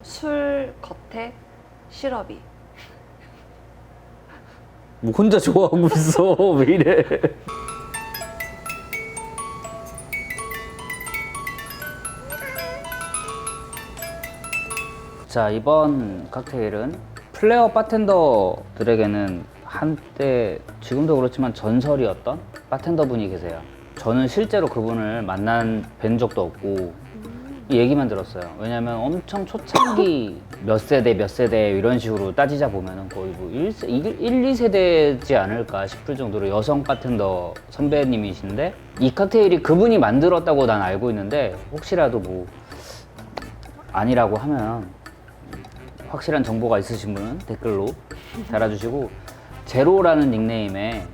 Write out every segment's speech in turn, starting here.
술 겉에 시럽이. 뭐 혼자 좋아하고 있어. 왜 이래? 자, 이번 칵테일은 플레어 바텐더들에게는 한때, 지금도 그렇지만 전설이었던 바텐더 분이 계세요. 저는 실제로 그분을 뵌 적도 없고 이 얘기만 들었어요. 왜냐면 엄청 초창기 몇 세대 이런 식으로 따지자 보면은 거의 뭐 1, 2세대지 않을까 싶을 정도로 여성 바텐더 선배님이신데, 이 칵테일이 그분이 만들었다고 난 알고 있는데, 혹시라도 뭐 아니라고 하면 확실한 정보가 있으신 분은 댓글로 달아주시고, 제로라는 닉네임의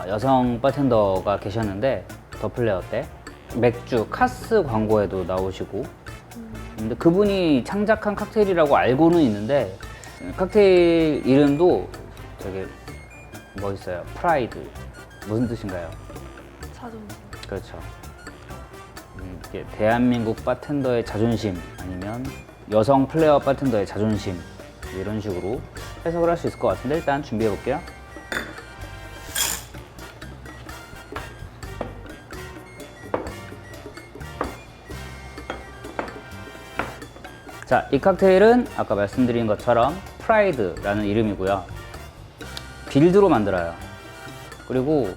여성 바텐더가 계셨는데, 더 플레어 때 맥주 카스 광고에도 나오시고, 근데 그분이 창작한 칵테일이라고 알고는 있는데, 칵테일 이름도 되게 멋있어요. 프라이드. 무슨 뜻인가요? 자존심. 그렇죠. 이게 대한민국 바텐더의 자존심, 아니면 여성 플레이어 바텐더의 자존심, 이런 식으로 해석을 할 수 있을 것 같은데, 일단 준비해 볼게요. 자, 이 칵테일은 아까 말씀드린 것처럼 프라이드라는 이름이고요. 빌드로 만들어요. 그리고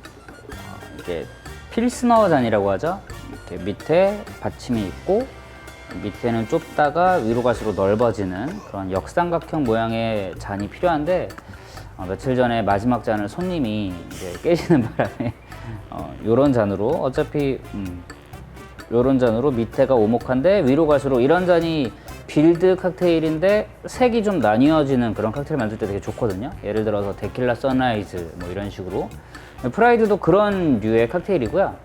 이게 필스너 잔이라고 하죠. 이렇게 밑에 받침이 있고, 밑에는 좁다가 위로 갈수록 넓어지는 그런 역삼각형 모양의 잔이 필요한데, 며칠 전에 마지막 잔을 손님이 이제 깨시는 바람에 요런 잔으로, 어차피 요런 잔으로 밑에가 오목한데 위로 갈수록, 이런 잔이 빌드 칵테일인데 색이 좀 나뉘어지는 그런 칵테일 만들 때 되게 좋거든요. 예를 들어서 데킬라 선라이즈 뭐 이런 식으로. 프라이드도 그런 류의 칵테일이고요.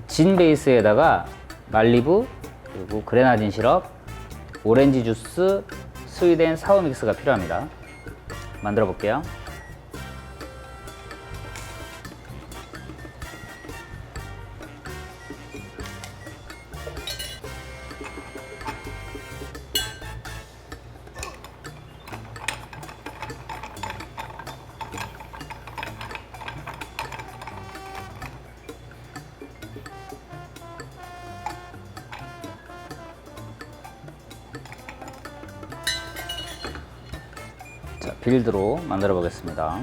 진 베이스에다가 말리부, 그리고 그레나딘 시럽, 오렌지 주스, 스윗 앤 사워 믹스가 필요합니다. 만들어 볼게요. 자, 빌드로 만들어 보겠습니다.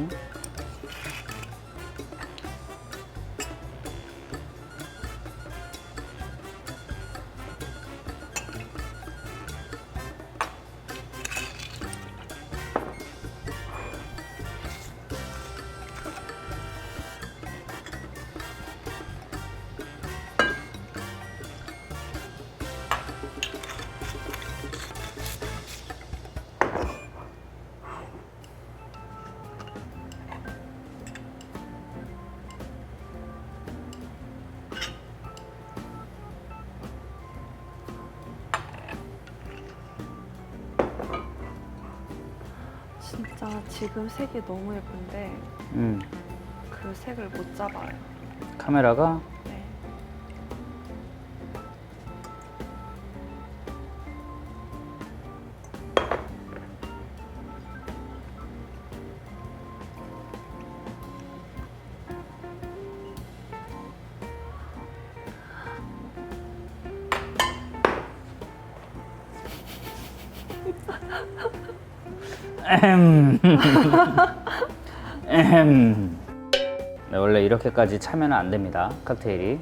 진짜 지금 색이 너무 예쁜데 그 색을 못 잡아요. 카메라가 네. 네, 원래 이렇게까지 차면 안 됩니다. 칵테일이.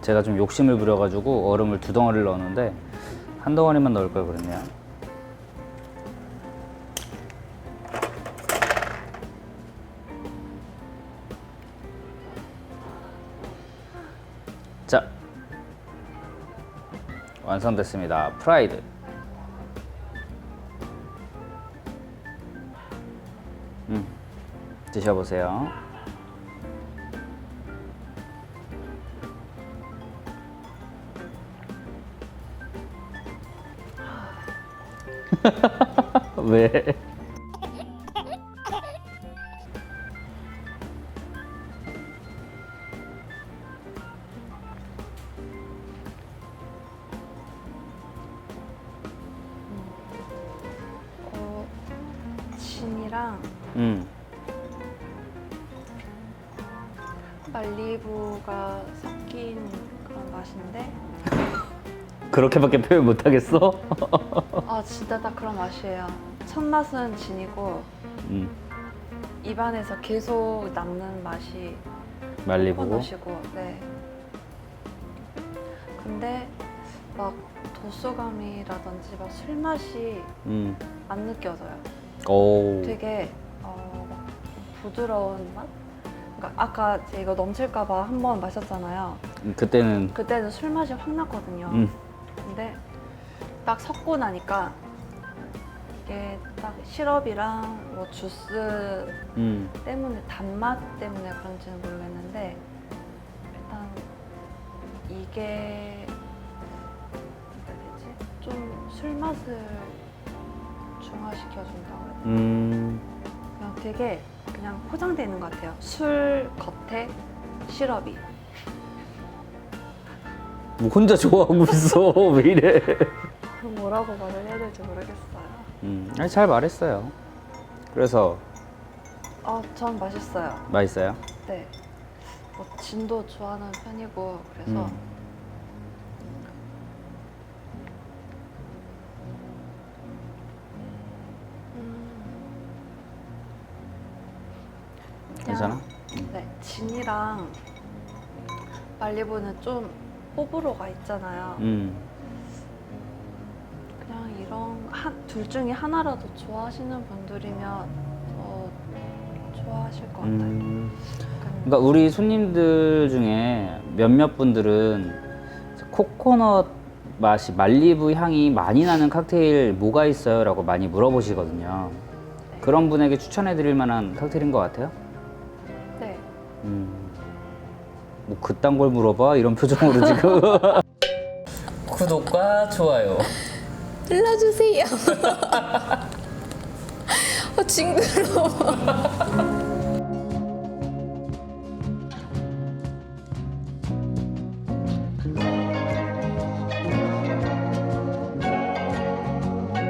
제가 좀 욕심을 부려가지고 얼음을 2덩어리를 넣었는데, 한 덩어리만 넣을 걸 그랬네요. 자, 완성됐습니다. 프라이드. 드셔보세요. 왜? 진이랑 말리부가 섞인 그런 맛인데 그렇게밖에 표현 못 하겠어? 아 진짜 딱 그런 맛이에요. 첫 맛은 진이고 입안에서 계속 남는 맛이 말리부고. 코코넛이고, 네. 근데 막 도수감이라든지 막 술 맛이 안 느껴져요. 오. 되게 막 부드러운 맛? 그러니까 아까 제가 이거 넘칠까봐 한 번 마셨잖아요. 그때는 술 맛이 확 났거든요. 근데 딱 섞고 나니까 이게 딱 시럽이랑 뭐 주스 때문에 단맛 때문에 그런지는 모르겠는데 일단 이게 뭐라 해야 되지? 좀 술 맛을 중화시켜준다고 해야 되나? 그냥 되게 그냥 포장되어 있는 것 같아요. 술 겉에 시럽이. 뭐 혼자 좋아하고 있어. 왜 이래? 뭐라고 말을 해야 될지 모르겠어요. 아니, 잘 말했어요. 그래서 전 맛있어요. 맛있어요? 네. 뭐 진도 좋아하는 편이고 그래서 괜찮아? 네, 진이랑 말리부는 좀 호불호가 있잖아요. 그냥 이런 둘 중에 하나라도 좋아하시는 분들이면 좋아하실 것 같아요. 그러니까 우리 손님들 중에 몇몇 분들은 코코넛 맛이 말리부 향이 많이 나는 칵테일 뭐가 있어요? 라고 많이 물어보시거든요. 네. 그런 분에게 추천해 드릴 만한 칵테일인 것 같아요? 네. 뭐 그딴 걸 물어봐? 이런 표정으로 지금. 구독과 좋아요 눌러주세요. 징그러워.